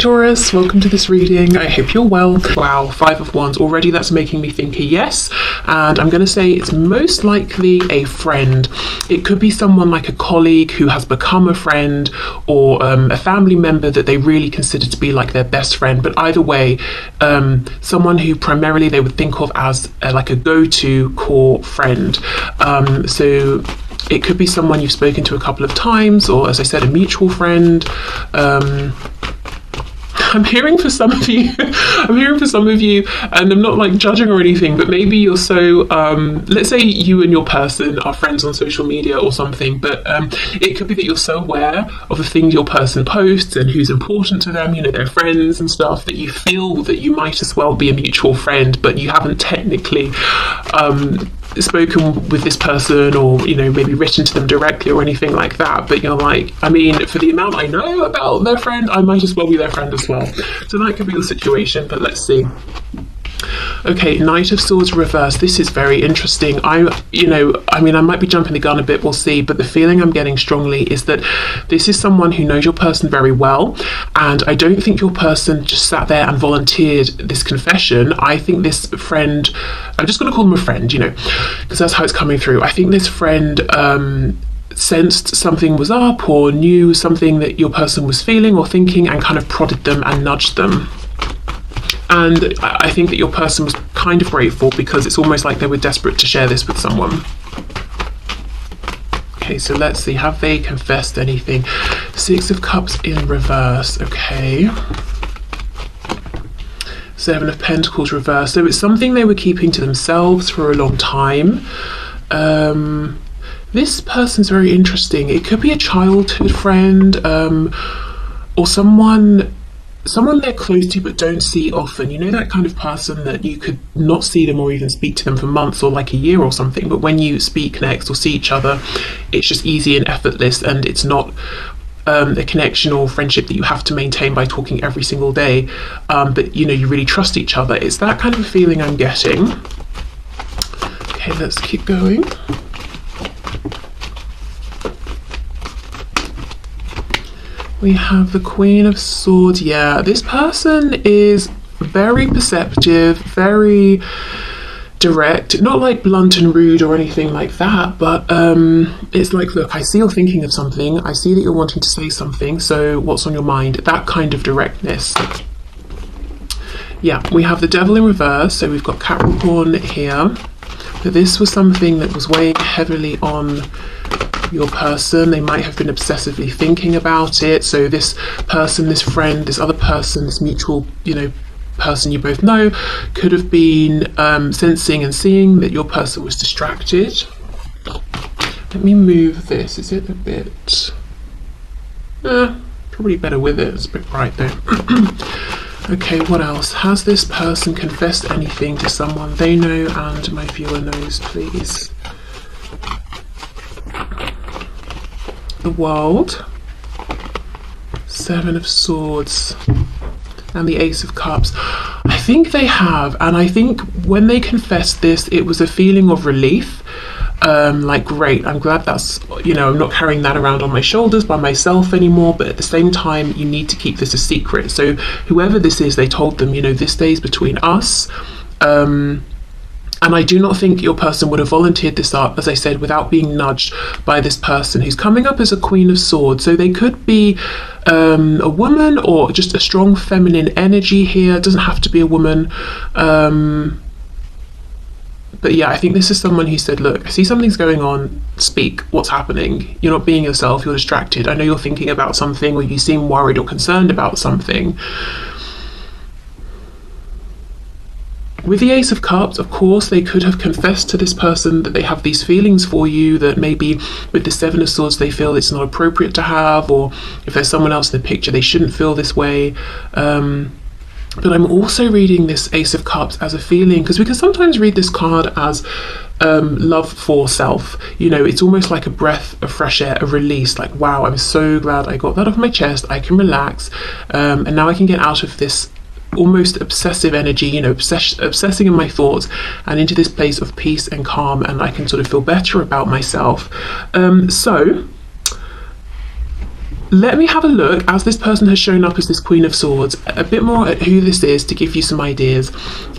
Taurus, welcome to this reading. I hope you're well. Wow, Five of Wands already. That's making me think a yes. And I'm going to say it's most likely a friend. It could be someone like a colleague who has become a friend, or a family member that they really consider to be like their best friend. But either way, someone who primarily they would think of as like a go-to core friend. So it could be someone you've spoken to a couple of times, or as I said, a mutual friend. I'm hearing for some of you, and I'm not like judging or anything, but maybe you're so, let's say you and your person are friends on social media or something, but it could be that you're so aware of the things your person posts and who's important to them, you know, their friends and stuff, that you feel that you might as well be a mutual friend, but you haven't technically spoken with this person, or you know, maybe written to them directly or anything like that, but you're like, I mean, for the amount I know about their friend, I might as well be their friend as well. So that could be the situation, but let's see. Okay, Knight of Swords reverse. This is very interesting. I might be jumping the gun a bit, we'll see, but the feeling I'm getting strongly is that this is someone who knows your person very well, and I don't think your person just sat there and volunteered this confession. I think this friend, I'm just going to call them a friend, you know, because that's how it's coming through. I think this friend sensed something was up, or knew something that your person was feeling or thinking, and kind of prodded them and nudged them. And I think that your person was kind of grateful, because it's almost like they were desperate to share this with someone. Okay, so let's see, have they confessed anything? Six of Cups in reverse, okay. Seven of Pentacles reverse. So it's something they were keeping to themselves for a long time. This person's very interesting. It could be a childhood friend, or someone they're close to but don't see often. You know, that kind of person that you could not see them or even speak to them for months or like a year or something, but when you speak next or see each other, it's just easy and effortless, and it's not a connection or friendship that you have to maintain by talking every single day, but you know, you really trust each other. It's that kind of a feeling I'm getting. Okay, let's keep going. We have the Queen of Swords. Yeah, this person is very perceptive, very direct, not like blunt and rude or anything like that, but it's like, look, I see you're thinking of something, I see that you're wanting to say something, so what's on your mind? That kind of directness. Yeah, we have the Devil in reverse, so we've got Capricorn here, but this was something that was weighing heavily on your person. They might have been obsessively thinking about it. So this person, this friend, this other person, this mutual, you know, person you both know, could have been sensing and seeing that your person was distracted. Let me move this. Is it a bit probably better with it? It's a bit bright though. Okay, what else? Has this person confessed anything to someone they know and my viewer knows, please? The World, Seven of Swords, and the Ace of Cups. I think they have, and I think when they confessed this, it was a feeling of relief. Like, great, I'm glad that's, you know, I'm not carrying that around on my shoulders by myself anymore, but at the same time, you need to keep this a secret. So whoever this is, they told them, you know, this stays between us. And I do not think your person would have volunteered this up, as I said, without being nudged by this person who's coming up as a Queen of Swords. So they could be a woman, or just a strong feminine energy here. It doesn't have to be a woman. But yeah, I think this is someone who said, look, I see something's going on, speak, what's happening? You're not being yourself, you're distracted. I know you're thinking about something, or you seem worried or concerned about something. With the Ace of Cups, of course, they could have confessed to this person that they have these feelings for you, that maybe with the Seven of Swords they feel it's not appropriate to have, or if there's someone else in the picture, they shouldn't feel this way. But I'm also reading this Ace of Cups as a feeling, because we can sometimes read this card as love for self. You know, it's almost like a breath of fresh air, a release, like, wow, I'm so glad I got that off my chest, I can relax, and now I can get out of this almost obsessive energy, you know, obsessing in my thoughts, and into this place of peace and calm, and I can sort of feel better about myself. So let me have a look, as this person has shown up as this Queen of Swords, a bit more at who this is to give you some ideas,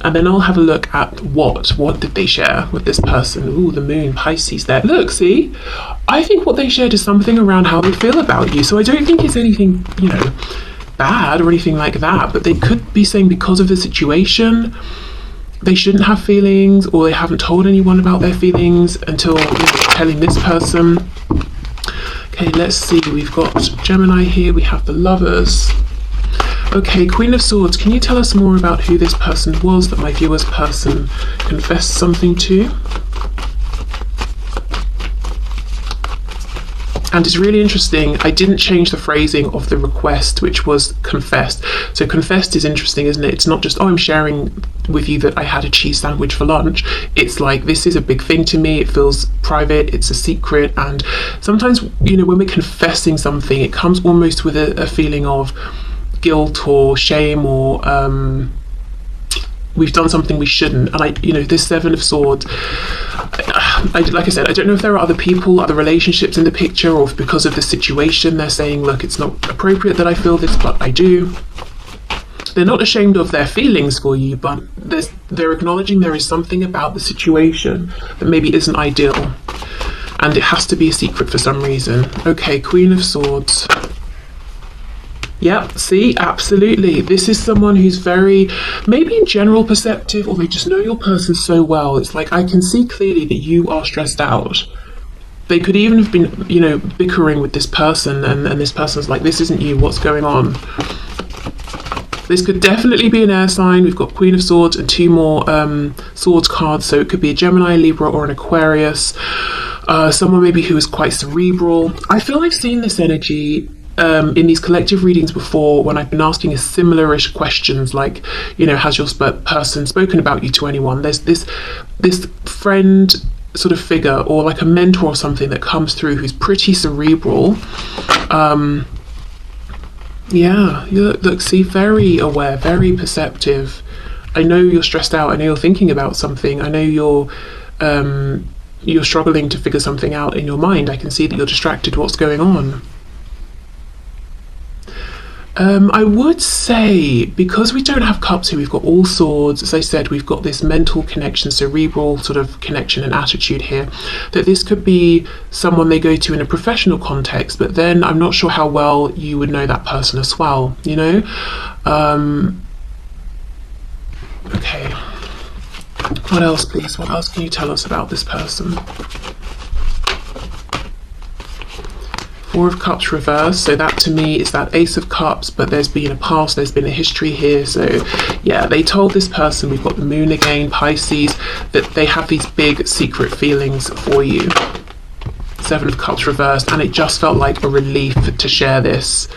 and then I'll have a look at what did they share with this person. Ooh, the Moon, Pisces there. Look, see? I think what they shared is something around how they feel about you. So I don't think it's anything, you know, bad or anything like that, but they could be saying because of the situation, they shouldn't have feelings, or they haven't told anyone about their feelings until, you know, telling this person. Okay, let's see, we've got Gemini here, we have the Lovers. Okay, Queen of Swords, can you tell us more about who this person was that my viewer's person confessed something to? And it's really interesting, I didn't change the phrasing of the request, which was confessed. So confessed is interesting, isn't it? It's not just, oh, I'm sharing with you that I had a cheese sandwich for lunch. It's like, this is a big thing to me, it feels private, it's a secret. And sometimes, you know, when we're confessing something, it comes almost with a feeling of guilt or shame, or we've done something we shouldn't. And you know, this Seven of Swords, like I said, I don't know if there are other people, other relationships in the picture, or if because of the situation they're saying, look, it's not appropriate that I feel this, but I do. They're not ashamed of their feelings for you, but they're acknowledging there is something about the situation that maybe isn't ideal, and it has to be a secret for some reason. Okay, Queen of Swords. Yep, see, absolutely. This is someone who's very, maybe in general perceptive, or they just know your person so well. It's like, I can see clearly that you are stressed out. They could even have been, you know, bickering with this person, and this person's like, this isn't you, what's going on? This could definitely be an air sign. We've got Queen of Swords and two more swords cards, so it could be a Gemini, Libra, or an Aquarius. Someone maybe who is quite cerebral. I feel I've seen this energy in these collective readings before, when I've been asking a similar-ish questions, like, you know, has your person spoken about you to anyone? There's this friend sort of figure, or like a mentor or something that comes through who's pretty cerebral. Yeah, you look, see, very aware, very perceptive. I know you're stressed out, I know you're thinking about something, I know you're struggling to figure something out in your mind. I can see that you're distracted. What's going on? I would say, because we don't have cups here, we've got all swords. As I said, we've got this mental connection, cerebral sort of connection and attitude here, that this could be someone they go to in a professional context, but then I'm not sure how well you would know that person as well, you know? Okay. What else, please? What else can you tell us about this person? Four of Cups reversed, so that to me is that Ace of Cups, but there's been a past, there's been a history here. So yeah, they told this person, we've got the Moon again, Pisces, that they have these big secret feelings for you. Seven of Cups reversed, and it just felt like a relief to share this.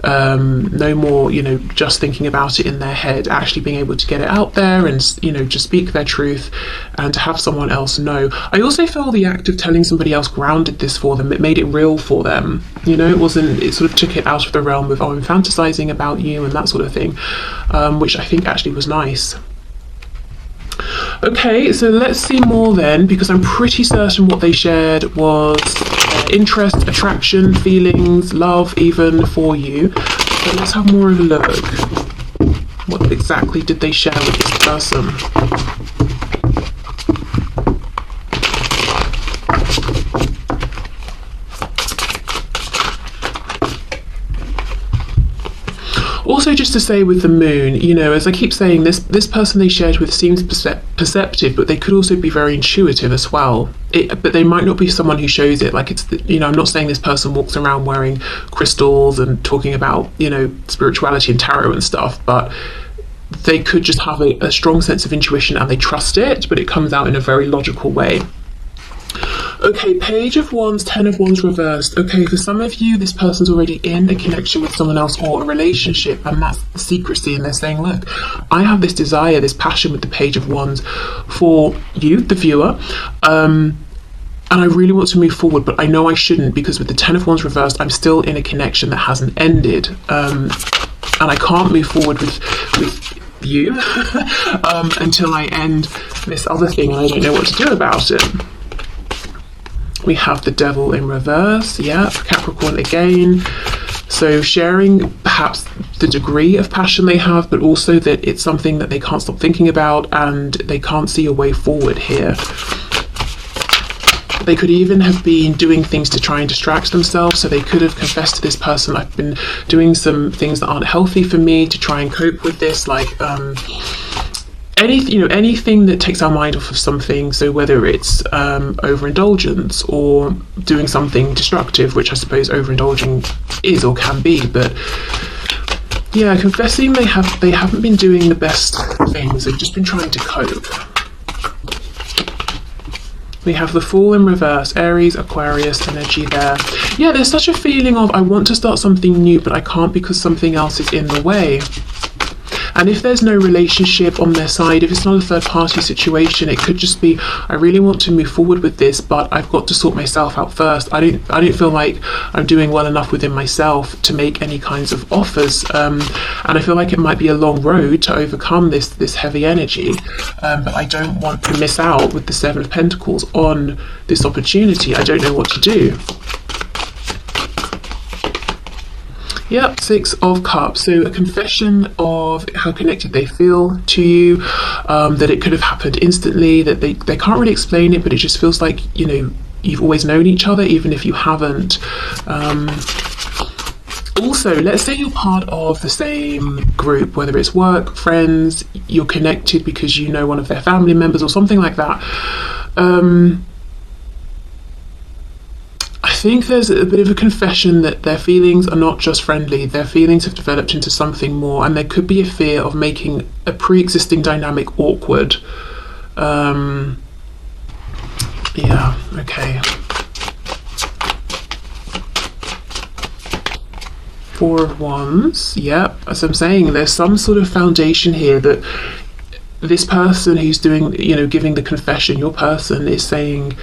No more, you know, just thinking about it in their head, actually being able to get it out there and, you know, just speak their truth and to have someone else know. I also feel the act of telling somebody else grounded this for them. It made it real for them, you know. It sort of took it out of the realm of, oh, I'm fantasizing about you and that sort of thing, which I think actually was nice. Okay, so let's see more then, because I'm pretty certain what they shared was interest, attraction, feelings, love even for you. So let's have more of a look. What exactly did they share with this person? Also, just to say with the Moon, you know, as I keep saying, this person they shared with seems perceptive, but they could also be very intuitive as well. But they might not be someone who shows it. Like, you know, I'm not saying this person walks around wearing crystals and talking about, you know, spirituality and tarot and stuff, but they could just have a strong sense of intuition and they trust it, but it comes out in a very logical way. Okay, Page of Wands, Ten of Wands reversed. Okay, for some of you, this person's already in a connection with someone else or a relationship, and that's the secrecy, and they're saying, look, I have this desire, this passion with the Page of Wands for you, the viewer, and I really want to move forward, but I know I shouldn't, because with the Ten of Wands reversed, I'm still in a connection that hasn't ended, and I can't move forward with you until I end this other thing, and I don't know what to do about it. We have the Devil in reverse, yeah, Capricorn again. So sharing perhaps the degree of passion they have, but also that it's something that they can't stop thinking about and they can't see a way forward here. They could even have been doing things to try and distract themselves. So they could have confessed to this person, I've been doing some things that aren't healthy for me to try and cope with this, like anything that takes our mind off of something. So whether it's overindulgence or doing something destructive, which I suppose overindulging is or can be, but yeah, confessing they haven't been doing the best things. They've just been trying to cope. We have the Fool in reverse, Aries, Aquarius energy there. Yeah, there's such a feeling of I want to start something new, but I can't because something else is in the way. And if there's no relationship on their side, if it's not a third party situation, it could just be, I really want to move forward with this, but I've got to sort myself out first. I don't feel like I'm doing well enough within myself to make any kinds of offers. And I feel like it might be a long road to overcome this heavy energy. But I don't want to miss out with the Seven of Pentacles on this opportunity. I don't know what to do. Yep, Six of Cups. So a confession of how connected they feel to you, that it could have happened instantly, that they can't really explain it, but it just feels like, you know, you've always known each other, even if you haven't. Also, let's say you're part of the same group, whether it's work, friends, you're connected because you know one of their family members or something like that. I think there's a bit of a confession that their feelings are not just friendly, their feelings have developed into something more, and there could be a fear of making a pre-existing dynamic awkward. Yeah, okay. Four of Wands, yep. As I'm saying, there's some sort of foundation here that this person who's doing, you know, giving the confession, your person is saying,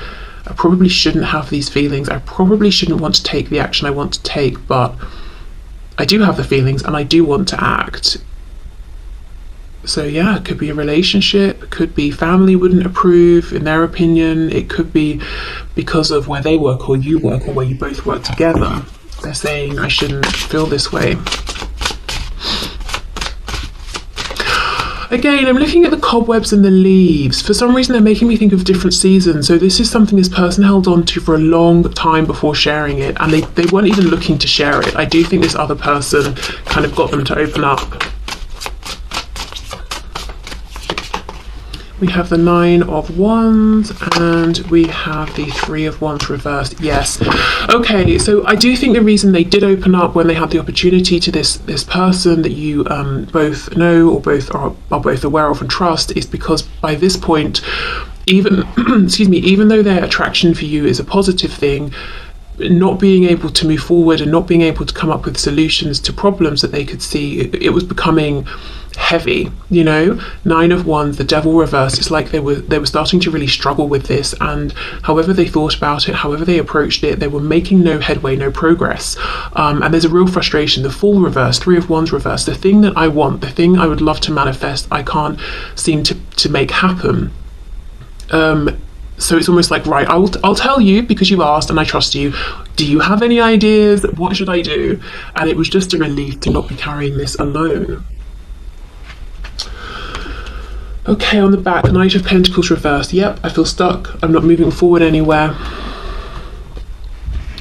I probably shouldn't have these feelings. I probably shouldn't want to take the action I want to take, but I do have the feelings and I do want to act. So yeah, it could be a relationship, it could be family wouldn't approve in their opinion, it could be because of where they work or you work or where you both work together. They're saying I shouldn't feel this way. Again, I'm looking at the cobwebs and the leaves. For some reason, they're making me think of different seasons. So this is something this person held on to for a long time before sharing it, and they weren't even looking to share it. I do think this other person kind of got them to open up. We have the Nine of Wands and we have the Three of Wands reversed. Yes. Okay, so I do think the reason they did open up when they had the opportunity to this person that you both know or both are both aware of and trust is because by this point, even excuse me, even though their attraction for you is a positive thing, not being able to move forward and not being able to come up with solutions to problems that they could see, it was becoming heavy, you know. Nine of Wands, the Devil reversed. It's like they were starting to really struggle with this, and however they thought about it, however they approached it, they were making no headway, no progress. And there's a real frustration. The Fool reversed, Three of Wands reversed. The thing that I want, the thing I would love to manifest, I can't seem to make happen. So it's almost like, right, I'll tell you because you asked and I trust you. Do you have any ideas? What should I do? And it was just a relief to not be carrying this alone. Okay, on the back, Knight of Pentacles reversed. Yep, I feel stuck. I'm not moving forward anywhere.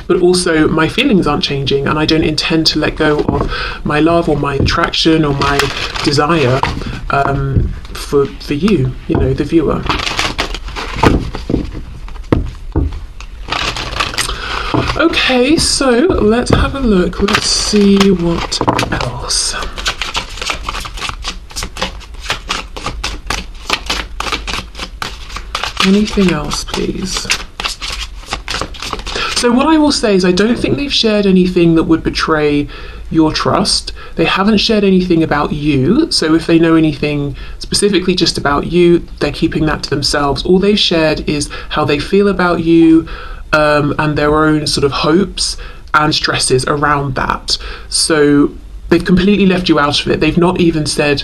But also my feelings aren't changing and I don't intend to let go of my love or my attraction or my desire for you, you know, the viewer. Okay, so let's have a look. Let's see what else. Anything else, please? So what I will say is I don't think they've shared anything that would betray your trust. They haven't shared anything about you. So if they know anything specifically just about you, they're keeping that to themselves. All they've shared is how they feel about you, and their own sort of hopes and stresses around that. So they've completely left you out of it. They've not even said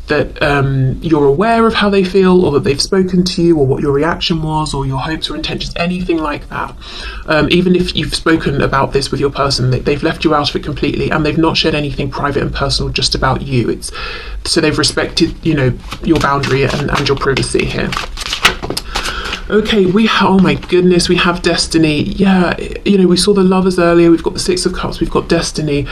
you're aware of how they feel, or that they've spoken to you, or what your reaction was, or your hopes or intentions, anything like that. Even if you've spoken about this with your person, they've left you out of it completely, and they've not shared anything private and personal just about you. So they've respected, your boundary and your privacy here. Okay, oh my goodness, we have destiny. Yeah, we saw the lovers earlier. We've got the Six of Cups. We've got destiny.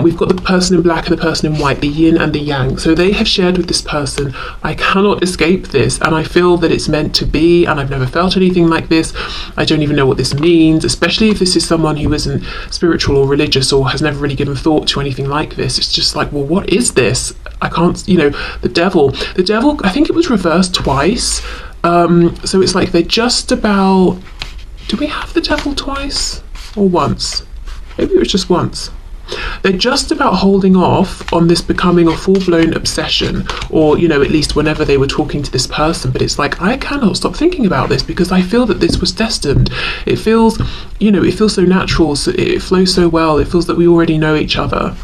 We've got the person in black and the person in white, the yin and the yang. So they have shared with this person, I cannot escape this, and I feel that it's meant to be, and I've never felt anything like this. I don't even know what this means, especially if this is someone who isn't spiritual or religious or has never really given thought to anything like this. It's just like, well, what is this? I can't, the devil, I think it was reversed twice. So it's like they're just about, do we have the devil twice or once? Maybe it was just once. They're just about holding off on this becoming a full-blown obsession, or, at least whenever they were talking to this person. But it's like, I cannot stop thinking about this because I feel that this was destined. It feels, it feels so natural. So it flows so well. It feels that we already know each other.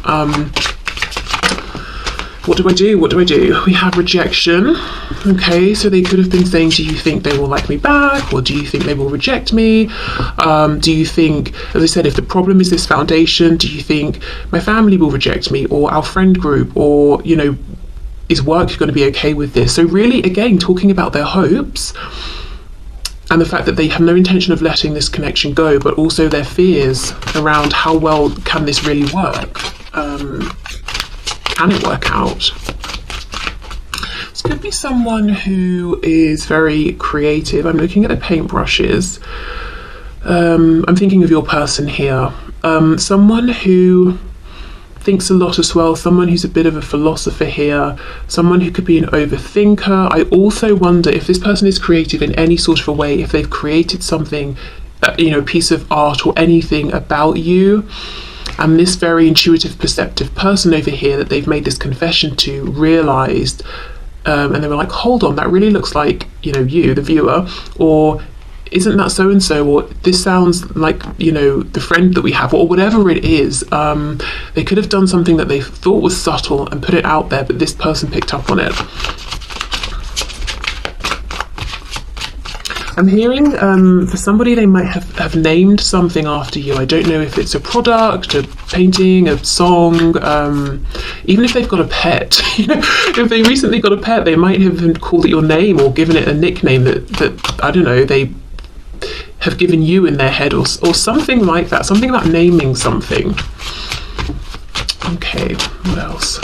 What do I do? We have rejection. Okay, so they could have been saying, do you think they will like me back? Or do you think they will reject me? Do you think, as I said, if the problem is this foundation, do you think my family will reject me, or our friend group, or, is work going to be okay with this? So really, again, talking about their hopes and the fact that they have no intention of letting this connection go, but also their fears around how well can this really work? Can it work out? This could be someone who is very creative. I'm looking at the paintbrushes. I'm thinking of your person here. Someone who thinks a lot as well, someone who's a bit of a philosopher here, someone who could be an overthinker. I also wonder if this person is creative in any sort of a way, if they've created something, a piece of art or anything about you. And this very intuitive, perceptive person over here that they've made this confession to realised, and they were like, hold on, that really looks like, you, the viewer, or isn't that so-and-so, or this sounds like, the friend that we have, or whatever it is. They could have done something that they thought was subtle and put it out there, but this person picked up on it. I'm hearing for somebody, they might have named something after you. I don't know if it's a product, a painting, a song, even if they've got a pet. If they recently got a pet, they might have called it your name or given it a nickname that I don't know, they have given you in their head, or something like that, something about naming something. Okay, what else?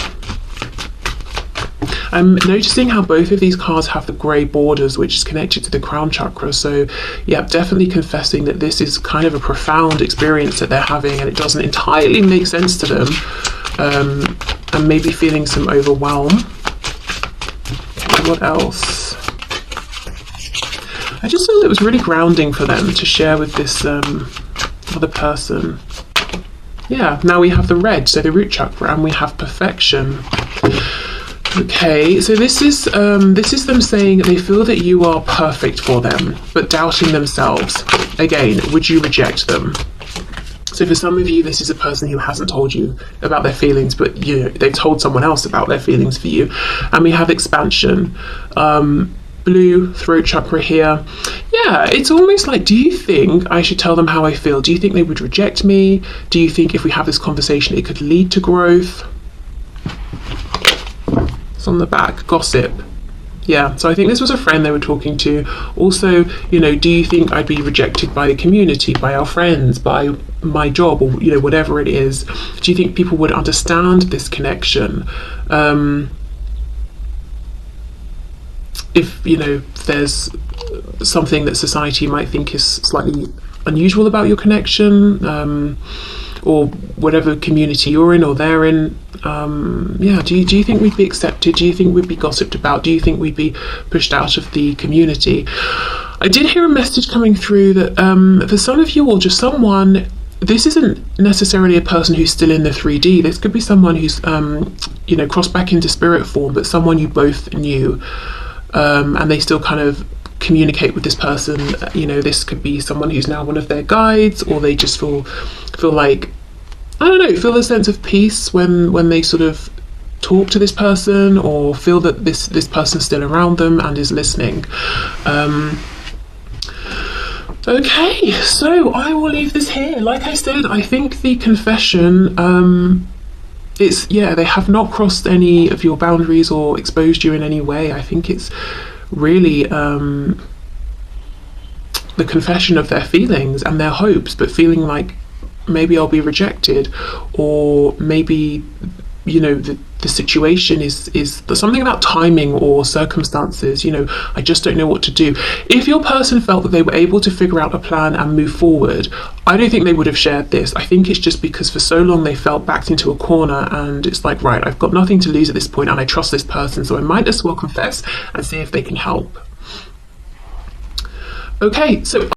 I'm noticing how both of these cards have the grey borders, which is connected to the crown chakra. So yeah, definitely confessing that this is kind of a profound experience that they're having, and it doesn't entirely make sense to them, and maybe feeling some overwhelm. Okay, what else? I just feel it was really grounding for them to share with this other person. Yeah, now we have the red, so the root chakra, and we have perfection. Okay, so this is them saying they feel that you are perfect for them, but doubting themselves. Again, would you reject them? So for some of you, this is a person who hasn't told you about their feelings, but they've told someone else about their feelings for you. And we have expansion. Blue throat chakra here. Yeah, it's almost like, do you think I should tell them how I feel? Do you think they would reject me? Do you think if we have this conversation, it could lead to growth? It's on the back, gossip. Yeah, so I think this was a friend they were talking to. Also, do you think I'd be rejected by the community, by our friends, by my job, or whatever it is? Do you think people would understand this connection? If there's something that society might think is slightly unusual about your connection, or whatever community you're in or they're in, do you think we'd be accepted? Do you think we'd be gossiped about? Do you think we'd be pushed out of the community? I did hear a message coming through that for some of you, or just someone, this isn't necessarily a person who's still in the 3D. This could be someone who's crossed back into spirit form, but someone you both knew, and they still kind of communicate with this person. This could be someone who's now one of their guides, or they just feel like, I don't know, feel a sense of peace when they sort of talk to this person or feel that this person's still around them and is listening. Okay, so I will leave this here. Like I said, I think the confession, they have not crossed any of your boundaries or exposed you in any way. I think it's really the confession of their feelings and their hopes, but feeling like maybe I'll be rejected, or maybe, you know, the situation is something about timing or circumstances. You know, I just don't know what to do. If your person felt that they were able to figure out a plan and move forward, I don't think they would have shared this. I think it's just because for so long they felt backed into a corner, and it's like, right, I've got nothing to lose at this point and I trust this person, so I might as well confess and see if they can help. Okay, so